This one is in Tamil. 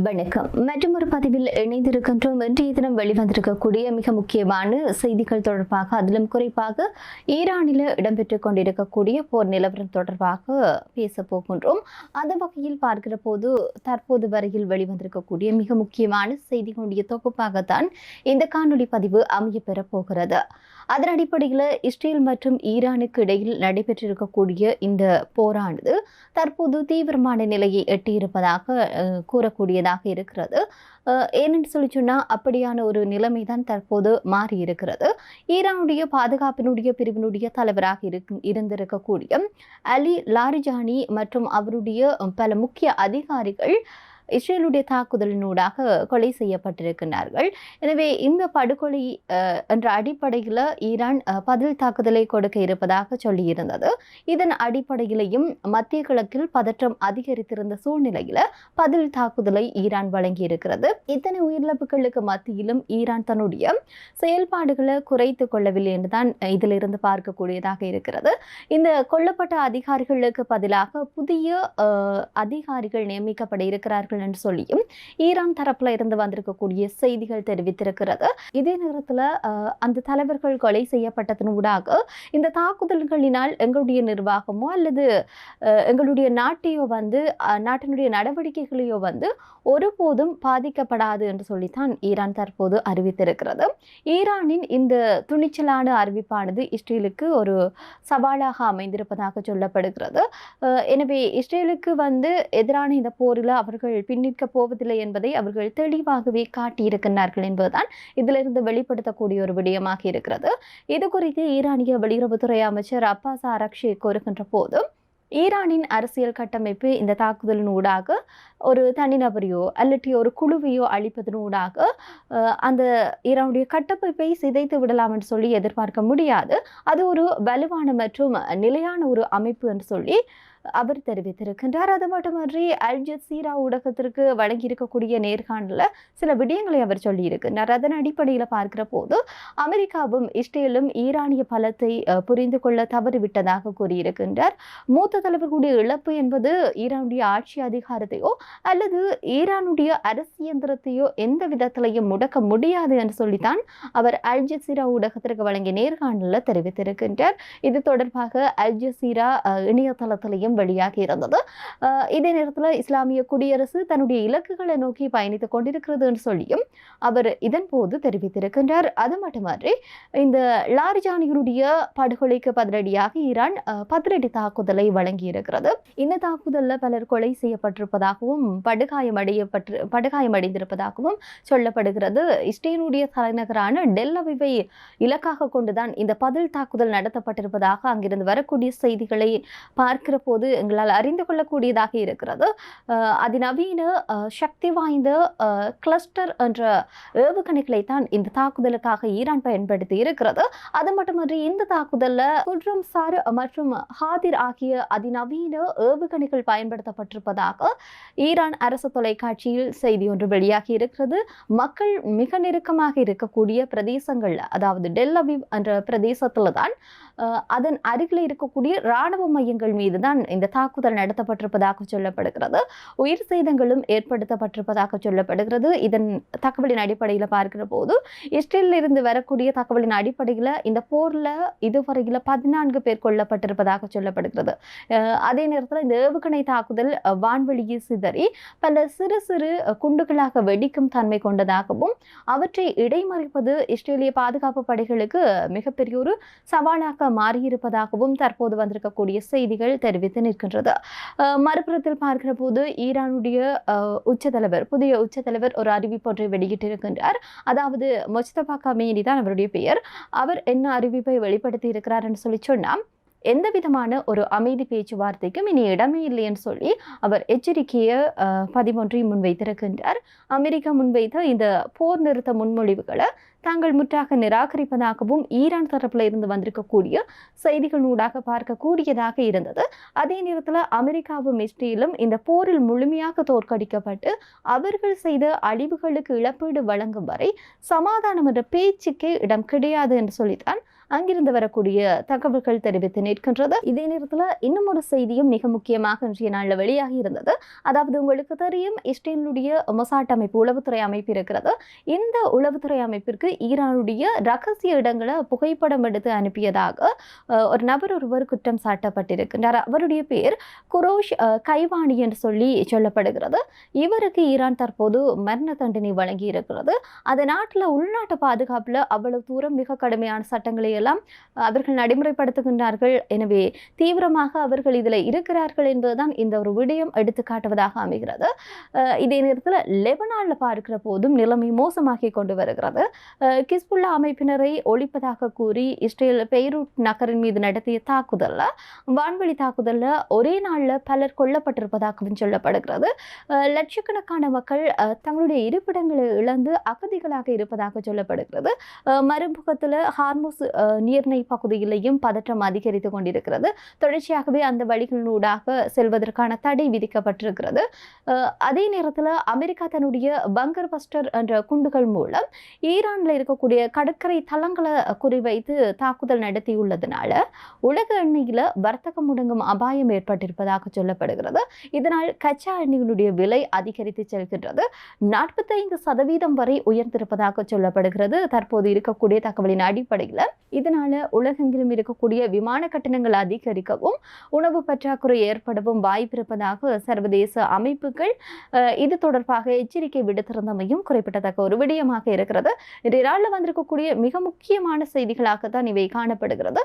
வணக்கம். மற்றொரு பதிவில் இணைந்திருக்கின்றோம். இன்றைய தினம் வெளிவந்திருக்கக்கூடிய மிக முக்கியமான செய்திகள் தொடர்பாக, அதிலும் குறிப்பாக ஈரானில் இடம்பெற்றுக் கொண்டிருக்கக்கூடிய போர் நிலவரம் தொடர்பாக பேச போகின்றோம். அந்த வகையில் பார்க்கிற போது தற்போது வரையில் வெளிவந்திருக்கக்கூடிய மிக முக்கியமான செய்திகளுடைய தொகுப்பாகத்தான் இந்த காணொலி பதிவு அமையப்பெறப் போகிறது. அதன் அடிப்படையில் இஸ்ரேல் மற்றும் ஈரானுக்கு இடையில் நடைபெற்றிருக்கக்கூடிய இந்த போரானது தற்போது தீவிரமான நிலையை எட்டியிருப்பதாக கூறக்கூடியதாக இருக்கிறது. ஏனென்று சொல்லி சொன்னால் அப்படியான ஒரு நிலைமை தான் தற்போது மாறி இருக்கிறது. ஈரானுடைய பாதுகாப்பினுடைய பிரிவினுடைய தலைவராக இருந்திருக்கக்கூடிய அலி லாரிஜானி மற்றும் அவருடைய பல முக்கிய அதிகாரிகள் இஸ்ரேலுடைய தாக்குதலினூடாக கொலை செய்யப்பட்டிருக்கிறார்கள். எனவே இந்த படுகொலை என்ற அடிப்படையில் ஈரான் பதில் தாக்குதலை கொடுக்க இருப்பதாக சொல்லியிருந்தது. இதன் அடிப்படையிலையும் மத்திய கிழக்கில் பதற்றம் அதிகரித்திருந்த சூழ்நிலையில் பதில் தாக்குதலை ஈரான் வழங்கியிருக்கிறது. இத்தனை உயிரிழப்புகளுக்கு மத்தியிலும் ஈரான் தன்னுடைய செயல்பாடுகளை குறைத்து கொள்ளவில்லை என்றுதான் இதிலிருந்து பார்க்கக்கூடியதாக இருக்கிறது. இந்த கொல்லப்பட்ட அதிகாரிகளுக்கு பதிலாக புதிய அதிகாரிகள் நியமிக்கப்பட இருக்கிறார்கள் என்று சொல்லியும் ஈரான் தரப்புல இருந்து வந்திருக்கக்கூடிய செய்திகள் தெரிவித்திருக்கிறது. இதே நேரத்தில் அந்த தலைவர்கள் கொலை செய்யப்பட்டதனூடாக இந்த தாக்குதல்களினால் எங்களுடைய நிர்வாகமோ அல்லது எங்களுடைய நாட்டினுடைய நடவடிக்கைகளையோ ஒருபோதும் பாதிக்கப்படாது என்று சொல்லித்தான் ஈரான் தற்போது அறிவித்திருக்கிறது. ஈரானின் இந்த துணிச்சலான அறிவிப்பானது இஸ்ரேலுக்கு ஒரு சவாலாக அமைந்திருப்பதாக சொல்லப்படுகிறது. எனவே இஸ்ரேலுக்கு எதிரான இந்த போரில் அவர்கள் பின்னிற்க போவதில்லை என்பதை அவர்கள் தெளிவாகவே காட்டியிருக்கிறார்கள் என்பதுதான் இதிலிருந்து வெளிப்படுத்தக்கூடிய ஒரு விடயமாக இருக்கிறது. இது குறித்து ஈரானிய வெளியுறவுத்துறை அமைச்சர் அப்பாஸ் ஆரக்ஷி கூறுகின்ற போது, ஈரானின் அரசியல் கட்டமைப்பு இந்த தாக்குதலினூடாக ஒரு தனிநபரையோ அல்லது ஒரு குழுவையோ அழிப்பதனூடாக அந்த ஈரானுடைய கட்டமைப்பை சிதைத்து விடலாம் என்று சொல்லி எதிர்பார்க்க முடியாது. அது ஒரு வலுவான மற்றும் நிலையான ஒரு அமைப்பு என்று சொல்லி அவர் தெரிவித்திருக்கின்றார். அது மட்டுமன்றி அல் ஜசீரா ஊடகத்திற்கு வழங்கியிருக்கக்கூடிய நேர்காணலில் சில விடயங்களை அவர் சொல்லியிருக்கின்றார். அதன் அடிப்படையில் பார்க்கிற போது அமெரிக்காவும் இஸ்ரேலும் ஈரானிய பலத்தை புரிந்து கொள்ள தவறிவிட்டதாக கூறியிருக்கின்றார். மூத்த தலைவர்களுடைய இழப்பு என்பது ஈரானுடைய ஆட்சி அதிகாரத்தையோ அல்லது ஈரானுடைய அரசியந்திரத்தையோ எந்த விதத்திலையும் முடக்க முடியாது என்று சொல்லித்தான் அவர் அல் ஜசீரா ஊடகத்திற்கு வழங்கிய நேர்காணலில் தெரிவித்திருக்கின்றார். இது தொடர்பாக அல் ஜசீரா இணையதளத்திலையும் வெளியாகி இருந்தது. இதே நேரத்தில் இஸ்லாமிய குடியரசு தன்னுடைய இலக்குகளை நோக்கி பயணித்துக் கொண்டிருக்கிறது என்று சொல்லியும் அவர் இதன் போது தெரிவித்திருக்கின்றார். அது மட்டுமன்றி இந்த லாரிஜானியுடைய படுகொலைக்கு பதிலடியாக ஈரான் பதிலடி தாக்குதலை வழங்கியிருக்கிறது. இந்த தாக்குதலில் பலர் கொலை செய்யப்பட்டிருப்பதாகவும் படுகாயமடைந்திருப்பதாகவும் சொல்லப்படுகிறது. இஸ்ரேலுடைய தலைநகரான டெல் அவிவை இலக்காக கொண்டுதான் இந்த பதில் தாக்குதல் நடத்தப்பட்டிருப்பதாக அங்கிருந்து வரக்கூடிய செய்திகளை பார்க்கிற போது எங்களால் அறிந்து கொள்ளக்கூடியதாக இருக்கிறது. அதிநவீன சக்தி வாய்ந்த கிளஸ்டர் என்ற ஏவுகணைகளை தான் இந்த தாக்குதலுக்காக ஈரான் பயன்படுத்தி இருக்கிறது. அது மட்டுமன்றி இந்த தாக்குதலில் குர்ரம்சார் மற்றும் ஹாதிர் ஆகிய அதிநவீன ஏவுகணைகள் பயன்படுத்தப்பட்டிருப்பதாக ஈரான் அரசு தொலைக்காட்சியில் செய்தி ஒன்று வெளியாகி இருக்கிறது. மக்கள் மிக நெருக்கமாக இருக்கக்கூடிய பிரதேசங்கள், அதாவது டெல் அவிவ் என்ற பிரதேசத்தில் தான் அதன் அருகில் இருக்கக்கூடிய இராணுவ மையங்கள் மீது தான் இந்த தாக்குதல் நடத்தப்பட்டிருப்பதாக சொல்லப்படுகிறது. உயிர் சேதங்களும் ஏற்படுத்தப்பட்டிருப்பதாக சொல்லப்படுகிறது. இதன் தகவலின் அடிப்படையில் பார்க்கிற போது இஸ்ரேலில் இருந்து வரக்கூடிய தகவலின் அடிப்படையில் இந்த போரில் இதுவரையில் 14 பேர் கொல்லப்பட்டிருப்பதாக சொல்லப்படுகிறது. அதே நேரத்தில் இந்த ஏவுகணை தாக்குதல் வான்வெளியில் சிதறி பல சிறு சிறு குண்டுகளாக வெடிக்கும் தன்மை கொண்டதாகவும் அவற்றை இடைமறிப்பது இஸ்ரேலிய பாதுகாப்பு படைகளுக்கு மிகப்பெரிய ஒரு சவாலாக மாறியிருப்பதாகவும் தற்போது வந்திருக்கக்கூடிய செய்திகள் தெரிவித்து நிற்கின்றது. மறுபுறத்தில் பார்க்கிற போது ஈரானுடைய புதிய உச்சத்தலைவர் ஒரு அறிவிப்பு ஒன்றை வெளியிட்டிருக்கின்றார். அதாவது முஜ்தபா கமேனி தான் அவருடைய பெயர். அவர் என்ன அறிவிப்பை வெளிப்படுத்தி இருக்கிறார் என்று சொல்லி சொன்னால், எந்த விதமான ஒரு அமைதி பேச்சுவார்த்தைக்கும் இனி இடமே இல்லை என்று சொல்லி அவர் எச்சரிக்கையை 11 முன்வைத்திருக்கின்றார். அமெரிக்கா முன்வைத்த இந்த போர் நிறுத்த முன்மொழிவுகளை தாங்கள் முற்றாக நிராகரிப்பதாகவும் ஈரான் தரப்பில் இருந்து வந்திருக்கக்கூடிய செய்திகளூடாக பார்க்கக்கூடியதாக இருந்தது. அதே நேரத்தில் அமெரிக்காவும் இஸ்ரேலும் இந்த போரில் முழுமையாக தோற்கடிக்கப்பட்டு அவர்கள் செய்த அழிவுகளுக்கு இழப்பீடு வழங்கும் வரை சமாதானம் என்ற பேச்சுக்கே இடம் கிடையாது என்று சொல்லித்தான் அங்கிருந்து வரக்கூடிய தகவல்கள் தெரிவித்து நிற்கின்றது. இதே நேரத்தில் இன்னும் ஒரு செய்தியும் மிக முக்கியமாக இன்றைய நாளில் வெளியாகி இருந்தது. அதாவது உங்களுக்கு தெரியும், இஸ்ரேலுடைய மொசாட் அமைப்பு, உளவுத்துறை அமைப்பு இருக்கிறது. இந்த உளவுத்துறை அமைப்பிற்கு ஈரானுடைய ரகசிய இடங்களை புகைப்படம் எடுத்து அனுப்பியதாக ஒரு நபர் ஒருவர் குற்றம் சாட்டப்பட்டிருக்கின்றார். அவருடைய பேர் குரோஷ் கைவானி என்று சொல்லி சொல்லப்படுகிறது. இவருக்கு ஈரான் தற்போது மரண தண்டனை வழங்கி இருக்கிறது. அந்த நாட்டில் உள்நாட்டு பாதுகாப்பில் அவ்வளவு தூரம் மிக கடுமையான சட்டங்களை எல்லாம் அவர்கள் நடைமுறைப்படுத்துகின்றார்கள். எனவே தீவிரமாக அவர்கள் இதில் இருக்கிறார்கள் என்பதுதான் இந்த ஒரு விடயம் எடுத்து காட்டுவதாக அமைகிறது. இதே நேரத்தில் லெபனானில் பார்க்கிற போதும் நிலைமை மோசமாகி கொண்டு வருகிறது. கிஸ்புல்லா அமைப்பினரை ஒழிப்பதாக கூறி இஸ்ரேல் பெய்ரூட் நகரின் மீது நடத்திய தாக்குதல்ல, வான்வெளி தாக்குதல்ல ஒரே நாளில் பலர் கொல்லப்பட்டிருப்பதாகவும் சொல்லப்படுகிறது. லட்சக்கணக்கான மக்கள் தங்களுடைய இருப்பிடங்களை இழந்து அகதிகளாக இருப்பதாக சொல்லப்படுகிறது. மறுமுகத்தில் ஹார்முஸ் நீர்நிலை பகுதியிலேயும் பதற்றம் அதிகரித்து கொண்டிருக்கிறது. தொடர்ச்சியாகவே அந்த வழிகளினூடாக செல்வதற்கான தடை விதிக்கப்பட்டிருக்கிறது. அதே நேரத்தில் அமெரிக்கா தன்னுடைய பங்கர் பஸ்டர் என்ற குண்டுகள் மூலம் ஈரானில் இருக்கக்கூடிய கடற்கரை தளங்களை குறிவைத்து தாக்குதல் நடத்தியுள்ளதுனால உலக எண்ணெயில் வர்த்தகம் முடங்கும் அபாயம் ஏற்பட்டிருப்பதாக சொல்லப்படுகிறது. இதனால் கச்சா எண்ணெயினுடைய விலை அதிகரித்து செல்கின்றது. 45% வரை உயர்ந்திருப்பதாக சொல்லப்படுகிறது. தற்போது இருக்கக்கூடிய தகவலின் அடிப்படையில் இதனால உலகெங்கிலும் இருக்கக்கூடிய விமான கட்டணங்கள் அதிகரிக்கவும் உணவு பற்றாக்குறை ஏற்படவும் வாய்ப்பிருப்பதாக சர்வதேச அமைப்புகள் இது தொடர்பாக எச்சரிக்கை விடுத்திருந்தமையும் குறிப்பிடத்தக்க ஒரு விடயமாக இருக்கிறது. இன்றைய நாளில் வந்திருக்கக்கூடிய மிக முக்கியமான செய்திகளாகத்தான் இவை காணப்படுகிறது.